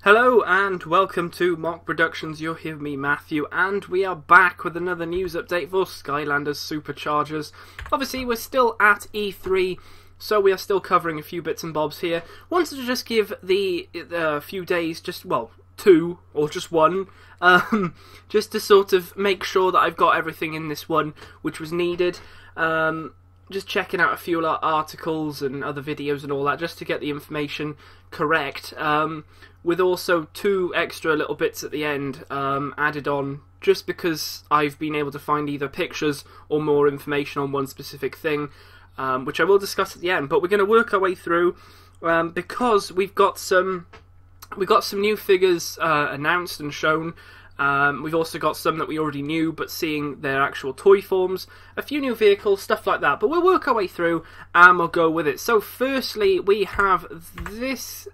Hello and welcome to Mock Productions. You're here with me, Matthew, and we are back with another news update for Skylanders Superchargers. Obviously, we're still at E3, so we are still covering a few bits and bobs here. Wanted to just give the few days, two or just one, just to sort of make sure that I've got everything in this one which was needed. Just checking out a few articles and other videos and all that, just to get the information correct. With also two extra little bits at the end added on, just because I've been able to find either pictures or more information on one specific thing, which I will discuss at the end. But we're going to work our way through because we've got some new figures announced and shown. We've also got some that we already knew, but seeing their actual toy forms, a few new vehicles, stuff like that. But we'll work our way through and we'll go with it. So firstly, we have this,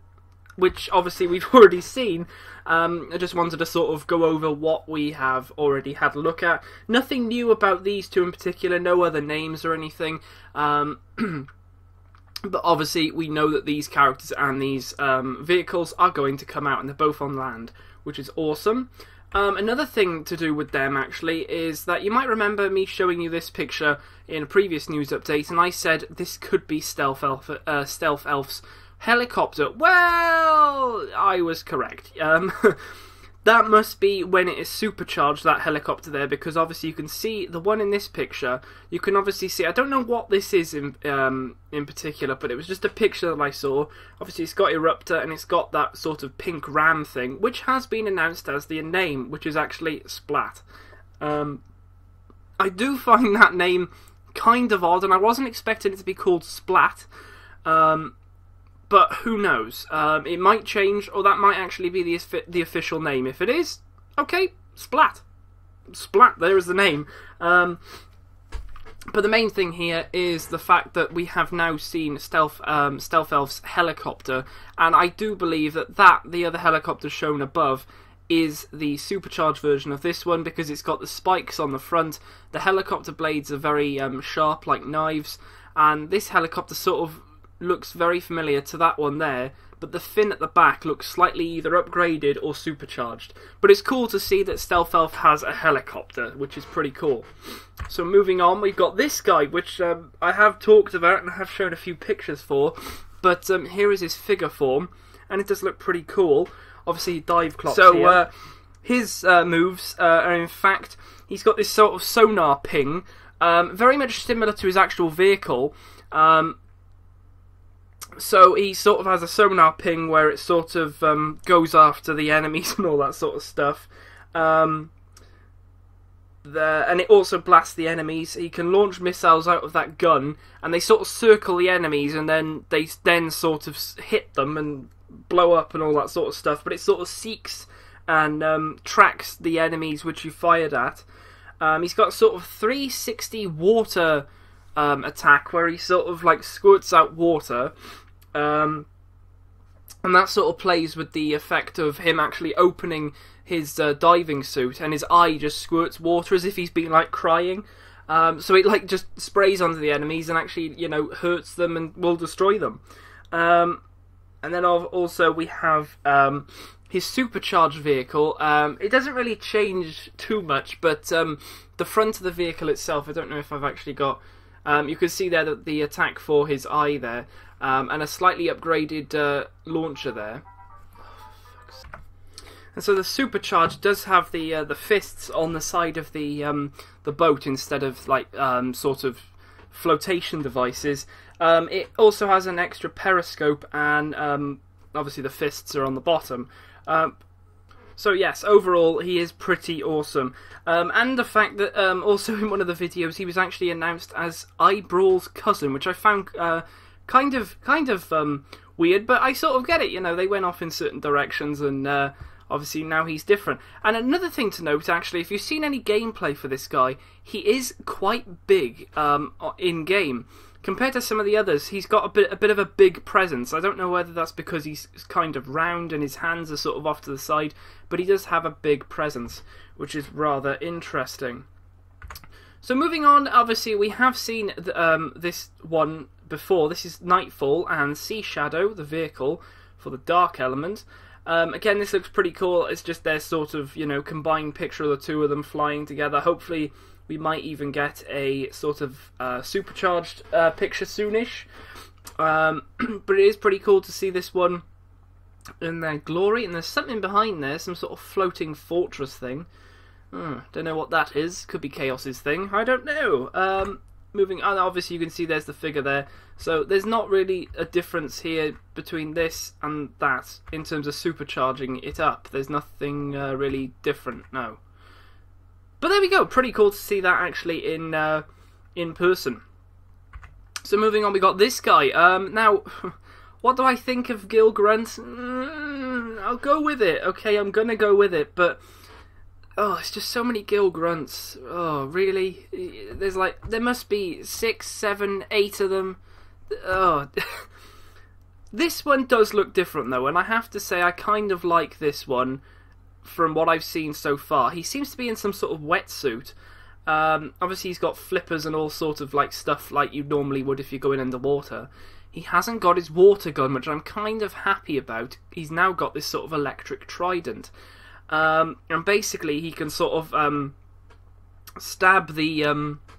which obviously we've already seen. I just wanted to sort of go over what we have already had a look at. Nothing new about these two in particular, no other names or anything. But obviously we know that these characters and these vehicles are going to come out, and they're both on land, which is awesome. Another thing to do with them, actually, is that you might remember me showing you this picture in a previous news update, and I said this could be Stealth Elf's helicopter. Well, I was correct. That must be when it is supercharged, that helicopter there, because obviously you can see the one in this picture. You can obviously see, I don't know what this is in particular, but it was just a picture that I saw. Obviously it's got Eruptor and it's got that sort of pink ram thing, which has been announced as the name, which is actually Splat. I do find that name kind of odd, and I wasn't expecting it to be called Splat. But who knows? It might change, or that might actually be the official name. If it is, okay, Splat. Splat, there is the name. But the main thing here is the fact that we have now seen Stealth Elf's helicopter, and I do believe that the other helicopter shown above is the supercharged version of this one, because it's got the spikes on the front. The helicopter blades are very sharp, like knives, and this helicopter sort of looks very familiar to that one there, but the fin at the back looks slightly either upgraded or supercharged. But it's cool to see that Stealth Elf has a helicopter, which is pretty cool. So moving on, we've got this guy, which I have talked about and I have shown a few pictures for, but here is his figure form, and it does look pretty cool. Obviously Dive-Clops here. His moves are, in fact, he's got this sort of sonar ping, very much similar to his actual vehicle. So he sort of has a sonar ping where it sort of goes after the enemies and all that sort of stuff. And it also blasts the enemies. He can launch missiles out of that gun, and they sort of circle the enemies, and then they sort of hit them and blow up and all that sort of stuff. But it sort of seeks and tracks the enemies which you fired at. He's got sort of 360 water attack, where he sort of like squirts out water, and that sort of plays with the effect of him actually opening his diving suit, and his eye just squirts water as if he's been like crying. So it like just sprays onto the enemies and actually, you know, hurts them and will destroy them. And then also we have his supercharged vehicle. It doesn't really change too much, but the front of the vehicle itself, I don't know if I've actually got. You can see there that the attack for his eye there, and a slightly upgraded launcher there. And so the supercharged does have the fists on the side of the boat instead of like sort of flotation devices. It also has an extra periscope, and obviously the fists are on the bottom. So yes, overall he is pretty awesome. And the fact that also in one of the videos he was actually announced as Brawl's cousin, which I found kind of weird, but I sort of get it. You know, they went off in certain directions, and obviously now he's different. And another thing to note, actually, if you've seen any gameplay for this guy, he is quite big in game. Compared to some of the others, he's got a bit of a big presence. I don't know whether that's because he's kind of round and his hands are sort of off to the side, but he does have a big presence, which is rather interesting. So moving on, obviously we have seen this one before. This is Nightfall and Sea Shadow, the vehicle for the dark element. Again, this looks pretty cool. It's just their sort of, you know, combined picture of the two of them flying together. Hopefully we might even get a sort of supercharged picture soonish. But it is pretty cool to see this one in their glory. And there's something behind there, some sort of floating fortress thing. Don't know what that is. Could be Chaos's thing. I don't know. Moving on, obviously you can see there's the figure there. So there's not really a difference here between this and that in terms of supercharging it up. There's nothing really different, no. But there we go. Pretty cool to see that actually in person. So moving on, we got this guy. Now, what do I think of Gill Grunt? I'll go with it. Okay, I'm gonna go with it, but oh, it's just so many Gill Grunts. Oh, really? There must be 6, 7, 8 of them. Oh. This one does look different though, and I have to say I kind of like this one from what I've seen so far. He seems to be in some sort of wetsuit. Obviously he's got flippers and all sorts of like stuff like you normally would if you're going underwater. He hasn't got his water gun, which I'm kind of happy about. He's now got this sort of electric trident. And basically he can sort of stab the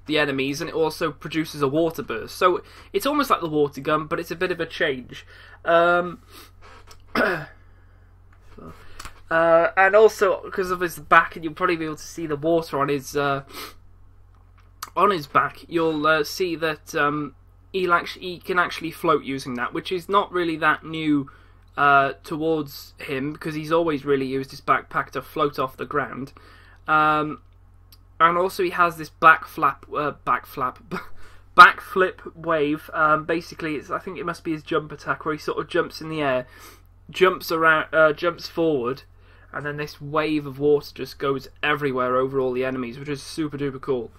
enemies, and it also produces a water burst. So it's almost like the water gun, but it's a bit of a change. And also because of his back, and you'll probably be able to see the water on his back. You'll see that he can actually float using that, which is not really that new towards him, because he's always really used his backpack to float off the ground. And also he has this backflip wave. Basically, I think it must be his jump attack, where he sort of jumps in the air, jumps forward, and then this wave of water just goes everywhere over all the enemies, which is super duper cool.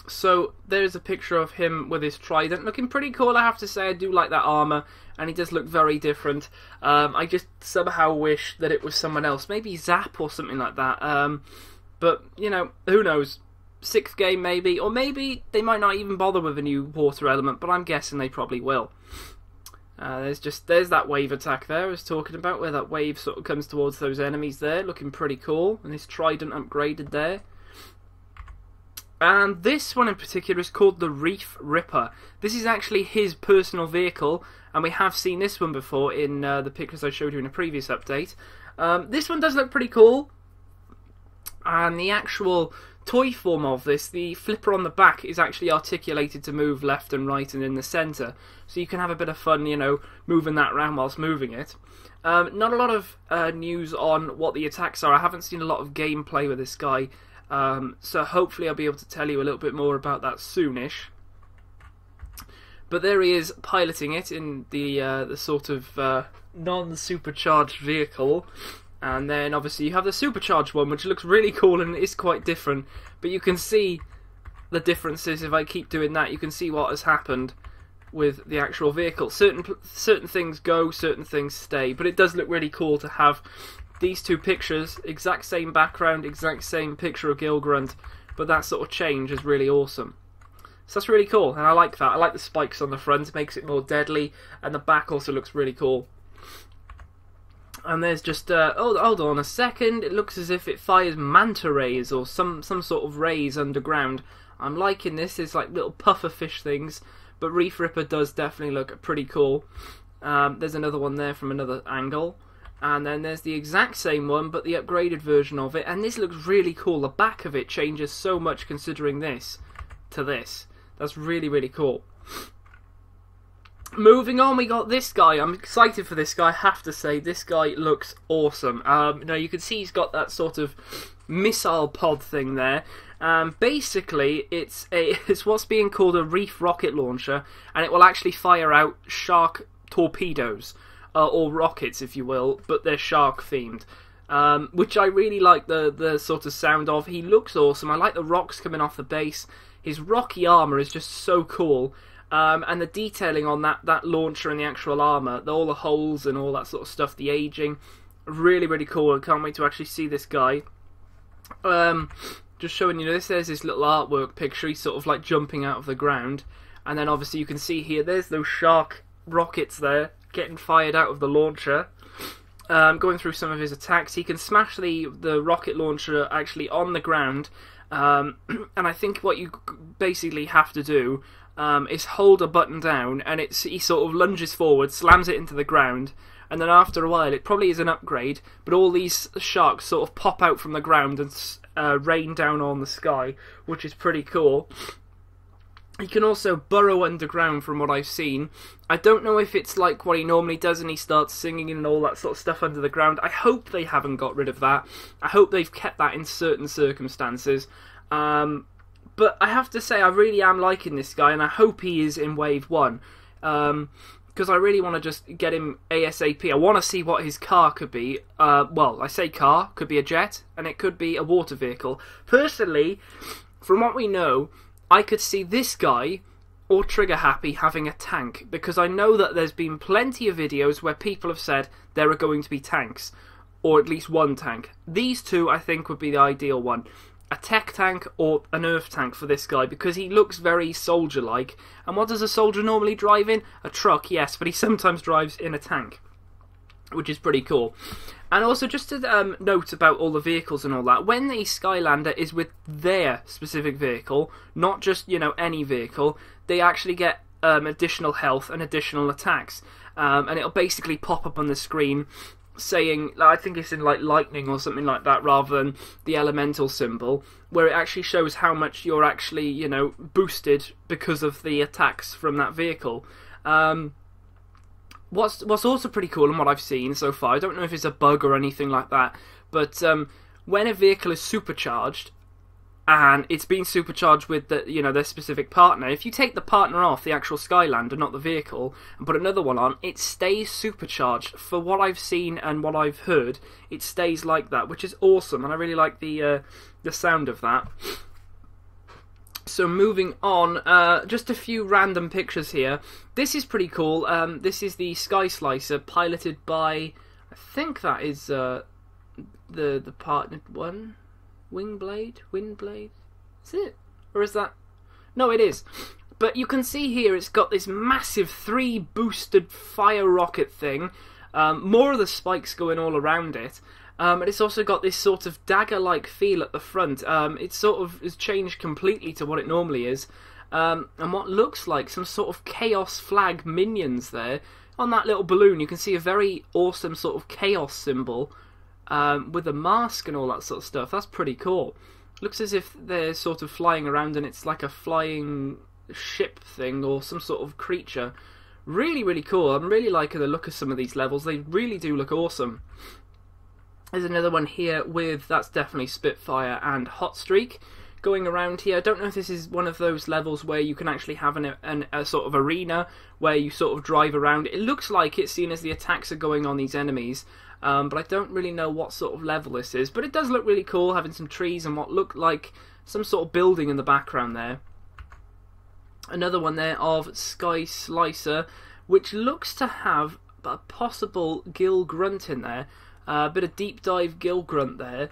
So there's a picture of him with his trident, looking pretty cool. I have to say, I do like that armor, and he does look very different. I just somehow wish that it was someone else, maybe Zap or something like that. But you know, who knows? 6th game maybe, or maybe they might not even bother with a new water element. But I'm guessing they probably will. There's that wave attack there I was talking about, where that wave sort of comes towards those enemies there, looking pretty cool, and his trident upgraded there. And this one in particular is called the Reef Ripper. This is actually his personal vehicle, and we have seen this one before in the pictures I showed you in a previous update. This one does look pretty cool, and the actual toy form of this, the flipper on the back, is actually articulated to move left and right and in the centre, so you can have a bit of fun, you know, moving that around whilst moving it. Not a lot of news on what the attacks are. I haven't seen a lot of gameplay with this guy. So hopefully I'll be able to tell you a little bit more about that soonish. But there he is piloting it in the sort of non-supercharged vehicle. And then obviously you have the supercharged one, which looks really cool and is quite different. But you can see the differences. If I keep doing that, you can see what has happened with the actual vehicle. Certain things go, certain things stay. But it does look really cool to have these two pictures, exact same background, exact same picture of Gill Grunt, but that sort of change is really awesome. So that's really cool, and I like that. I like the spikes on the front, makes it more deadly, and the back also looks really cool. And there's just, oh, hold on a second, it looks as if it fires manta rays, or some sort of rays underground. I'm liking this. There's like little pufferfish things, but Reef Ripper does definitely look pretty cool. There's another one there from another angle. And then there's the exact same one, but the upgraded version of it. And this looks really cool. The back of it changes so much considering this to this. That's really, really cool. Moving on, we got this guy. I'm excited for this guy, I have to say. This guy looks awesome. Now, you can see he's got that sort of missile pod thing there. Basically, it's what's being called a reef rocket launcher. And it will actually fire out shark torpedoes. Or rockets, if you will, but they're shark themed, which I really like the sort of sound of. He looks awesome. I like the rocks coming off the base. His rocky armour is just so cool, and the detailing on that launcher and the actual armour, all the holes and all that sort of stuff, the aging, really, really cool. I can't wait to actually see this guy. Just showing you this, there's this little artwork picture. He's sort of like jumping out of the ground, and then obviously you can see here, there's those shark rockets there. getting fired out of the launcher. Going through some of his attacks, he can smash the rocket launcher actually on the ground, and I think what you basically have to do is hold a button down, and he sort of lunges forward, slams it into the ground, and then after a while, it probably is an upgrade, but all these sharks sort of pop out from the ground and rain down on the sky, which is pretty cool. He can also burrow underground from what I've seen. I don't know if it's like what he normally does and he starts singing and all that sort of stuff under the ground. I hope they haven't got rid of that. I hope they've kept that in certain circumstances. But I have to say, I really am liking this guy, and I hope he is in Wave 1. Because I really want to just get him ASAP. I want to see what his car could be. Well, I say car, could be a jet, and it could be a water vehicle. Personally, from what we know, I could see this guy, or Trigger Happy, having a tank, because I know that there's been plenty of videos where people have said there are going to be tanks, or at least one tank. These two, I think, would be the ideal one. A tech tank or an earth tank for this guy, because he looks very soldier-like. And what does a soldier normally drive in? A truck, yes, but he sometimes drives in a tank, which is pretty cool. And also, just to note about all the vehicles and all that, when the Skylander is with their specific vehicle, not just, you know, any vehicle, they actually get additional health and additional attacks. And it'll basically pop up on the screen saying, I think it's in like lightning or something like that, rather than the elemental symbol, where it actually shows how much you're actually, you know, boosted because of the attacks from that vehicle. What's also pretty cool and what I've seen so far, I don't know if it's a bug or anything like that, but when a vehicle is supercharged, and it's been supercharged with the, you know, their specific partner, if you take the partner off, the actual Skylander, not the vehicle, and put another one on, it stays supercharged. For what I've seen and what I've heard, it stays like that, which is awesome, and I really like the sound of that. So moving on, just a few random pictures here. This is pretty cool. This is the Sky Slicer, piloted by, I think that is the partnered one. Windblade? Is it? Or is that... No, it is. But you can see here it's got this massive 3-boosted fire rocket thing. More of the spikes going all around it. And it's also got this sort of dagger-like feel at the front. It sort of is changed completely to what it normally is. And what looks like some sort of Chaos flag minions there. On that little balloon you can see a very awesome sort of Chaos symbol. With a mask and all that sort of stuff. That's pretty cool. Looks as if they're sort of flying around and it's like a flying ship thing or some sort of creature. Really, really cool. I'm really liking the look of some of these levels. They really do look awesome. There's another one here with, that's definitely Spitfire and Hot Streak going around here. I don't know if this is one of those levels where you can actually have a sort of arena where you sort of drive around. It looks like it's seen as the attacks are going on these enemies. But I don't really know what sort of level this is. But it does look really cool, having some trees and what look like some sort of building in the background there. Another one there of Sky Slicer, which looks to have a possible Gill Grunt in there. A bit of deep dive Gill Grunt there,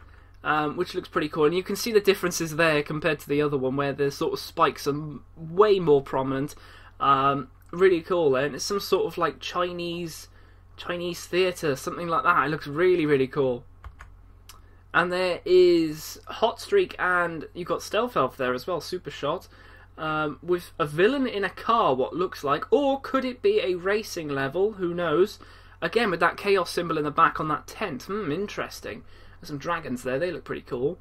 which looks pretty cool. And you can see the differences there compared to the other one, where the sort of spikes are way more prominent. Really cool there. And it's some sort of like Chinese theatre, something like that. It looks really, really cool. And there is Hot Streak, and you've got Stealth Elf there as well, Super Shot, with a villain in a car, what looks like. Or could it be a racing level? Who knows? Again, with that Chaos symbol in the back on that tent. Interesting. There's some dragons there, they look pretty cool.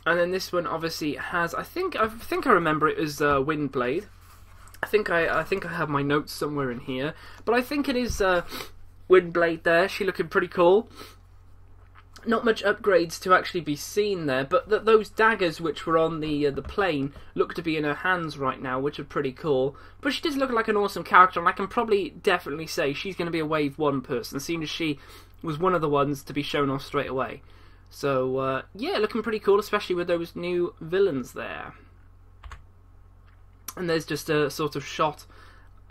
And then this one obviously has, I think I remember it as Windblade. I think I have my notes somewhere in here, but I think it is Windblade there. She looking pretty cool. Not much upgrades to actually be seen there, but those daggers which were on the plane look to be in her hands right now, which are pretty cool. But she does look like an awesome character, and I can probably definitely say she's going to be a Wave 1 person, seeing as she was one of the ones to be shown off straight away. So yeah, looking pretty cool, especially with those new villains there. And there's just a sort of shot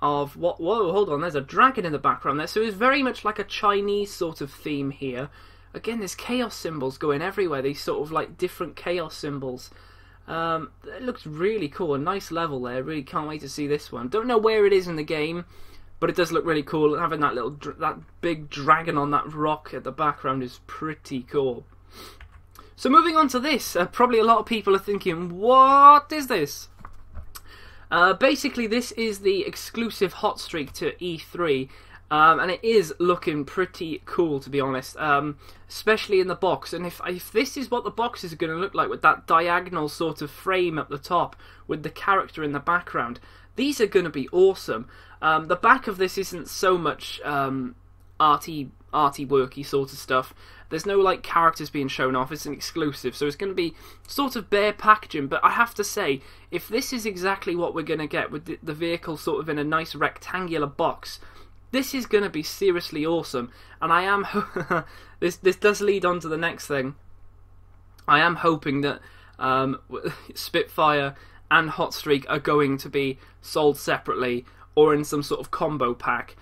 of what... Whoa, hold on, there's a dragon in the background there. So it's very much like a Chinese sort of theme here. Again, there's chaos symbols going everywhere. These sort of like different chaos symbols. It looks really cool. A nice level there. Really can't wait to see this one. Don't know where it is in the game. But it does look really cool. Having that that big dragon on that rock at the background is pretty cool. So moving on to this, probably a lot of people are thinking, what is this? Basically, this is the exclusive Hot Streak to E3, and it is looking pretty cool, to be honest, especially in the box. And if this is what the box is going to look like, with that diagonal sort of frame at the top, with the character in the background, these are going to be awesome. The back of this isn't so much arty worky sort of stuff. There's no like characters being shown off. It's an exclusive, so it's going to be sort of bare packaging. But I have to say, if this is exactly what we're going to get with the vehicle sort of in a nice rectangular box, this is going to be seriously awesome. And I am this does lead on to the next thing. I am hoping that Spitfire and Hot Streak are going to be sold separately or in some sort of combo pack.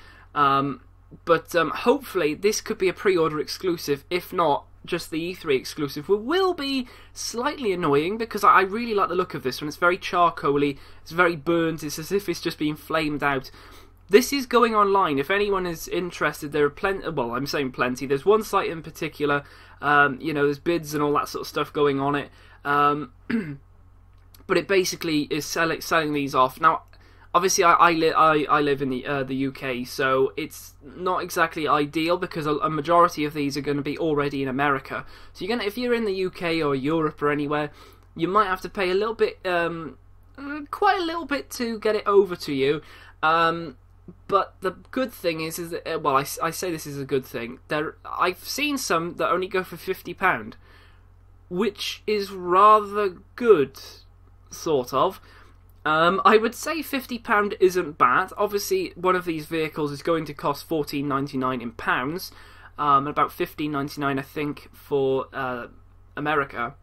But hopefully this could be a pre-order exclusive, if not just the E3 exclusive, which will be slightly annoying because I really like the look of this one. It's very charcoaly, it's very burnt, it's as if it's just being flamed out. This is going online. If anyone is interested, there are plenty, well, I'm saying plenty, there's one site in particular, you know, there's bids and all that sort of stuff going on it, but it basically is selling these off. Now, obviously, I live in the UK, so it's not exactly ideal because a majority of these are going to be already in America. So if you're in the UK or Europe or anywhere, you might have to pay a little bit, quite a little bit to get it over to you. But the good thing is that, well, I say this is a good thing. I've seen some that only go for £50, which is rather good, sort of. I would say £50 isn't bad. Obviously, one of these vehicles is going to cost £14.99 in pounds, and about £15.99 I think for America.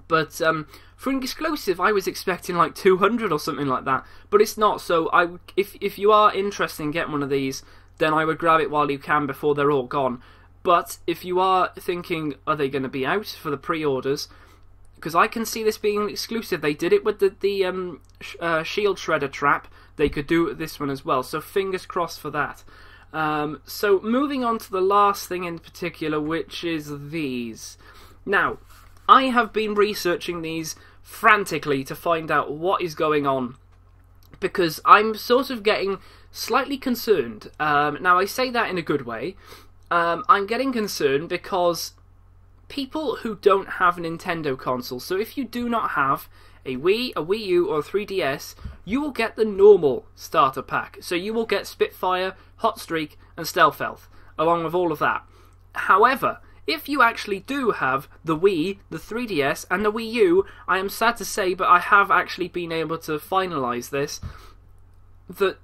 But for an exclusive, I was expecting like 200 or something like that, but it's not. So if you are interested in getting one of these, then I would grab it while you can before they're all gone. But if you are thinking, are they going to be out for the pre-orders? Because I can see this being exclusive. They did it with the shield shredder trap. They could do it with this one as well. So fingers crossed for that. So moving on to the last thing in particular, which is these. Now, I have been researching these frantically to find out what is going on, because I'm sort of getting slightly concerned. Now, I say that in a good way. I'm getting concerned because people who don't have a Nintendo console, so if you do not have a Wii, a Wii U, or a 3DS, you will get the normal starter pack. So you will get Spitfire, Hot Streak, and Stealth, along with all of that. However, if you actually do have the Wii, the 3DS, and the Wii U, I am sad to say, but I have actually been able to finalise this, that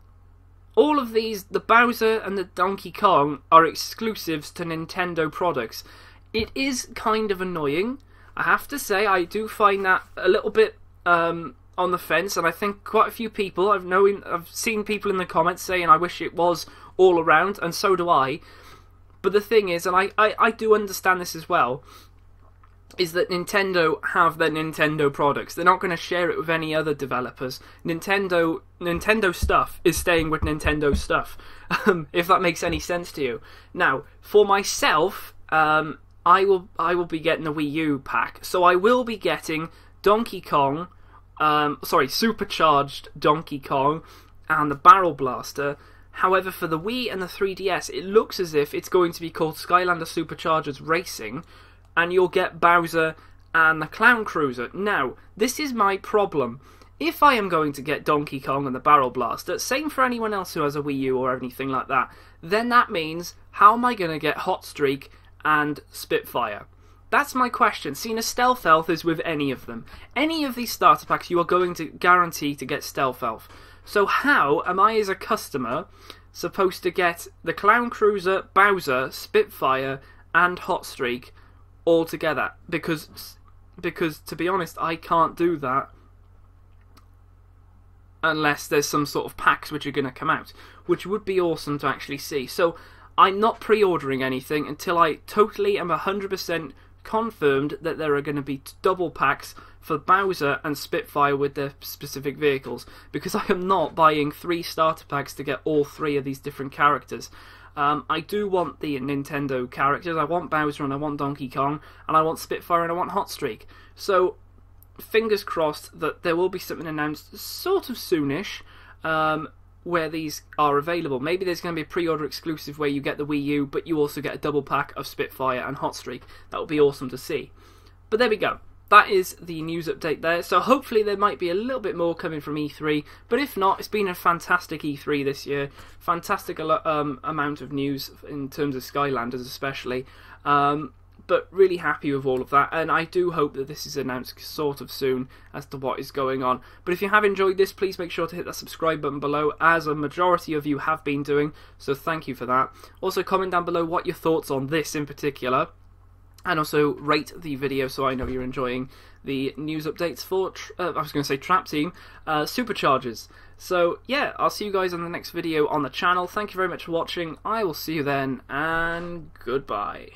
all of these, the Bowser and the Donkey Kong, are exclusives to Nintendo products. It is kind of annoying. I have to say, I do find that a little bit on the fence, and I think quite a few people, I've seen people in the comments saying I wish it was all around, and so do I. But the thing is, and I do understand this as well, is that Nintendo have their Nintendo products. They're not going to share it with any other developers. Nintendo stuff is staying with Nintendo stuff, if that makes any sense to you. Now, for myself, I will be getting the Wii U pack, so I will be getting Donkey Kong, Supercharged Donkey Kong, and the Barrel Blaster. However, for the Wii and the 3DS, it looks as if it's going to be called Skylanders Superchargers Racing, and you'll get Bowser and the Clown Cruiser. Now, this is my problem. If I am going to get Donkey Kong and the Barrel Blaster, same for anyone else who has a Wii U or anything like that, then that means, how am I going to get Hot Streak and Spitfire? That's my question. Seeing as Stealth is with any of them. Any of these starter packs, you are going to guarantee to get Stealth. So how am I, as a customer, supposed to get the Clown Cruiser, Bowser, Spitfire, and Hot Streak all together? Because to be honest, I can't do that unless there's some sort of packs which are going to come out, which would be awesome to actually see. So I'm not pre-ordering anything until I totally am 100% confirmed that there are going to be double packs for Bowser and Spitfire with their specific vehicles, because I am not buying 3 starter packs to get all 3 of these different characters. I do want the Nintendo characters. I want Bowser and I want Donkey Kong, and I want Spitfire and I want Hot Streak. So, fingers crossed that there will be something announced sort of soonish, where these are available. Maybe there's going to be a pre-order exclusive where you get the Wii U, but you also get a double pack of Spitfire and Hot Streak. That would be awesome to see. But there we go. That is the news update there. So hopefully there might be a little bit more coming from E3. But if not, it's been a fantastic E3 this year. Fantastic amount of news in terms of Skylanders especially. But really happy with all of that, and I do hope that this is announced sort of soon as to what is going on. But if you have enjoyed this, please make sure to hit that subscribe button below, as a majority of you have been doing, so thank you for that. Also comment down below what your thoughts on this in particular, and also rate the video so I know you're enjoying the news updates for, I was going to say Trap Team, Superchargers. So yeah, I'll see you guys on the next video on the channel. Thank you very much for watching, I will see you then, and goodbye.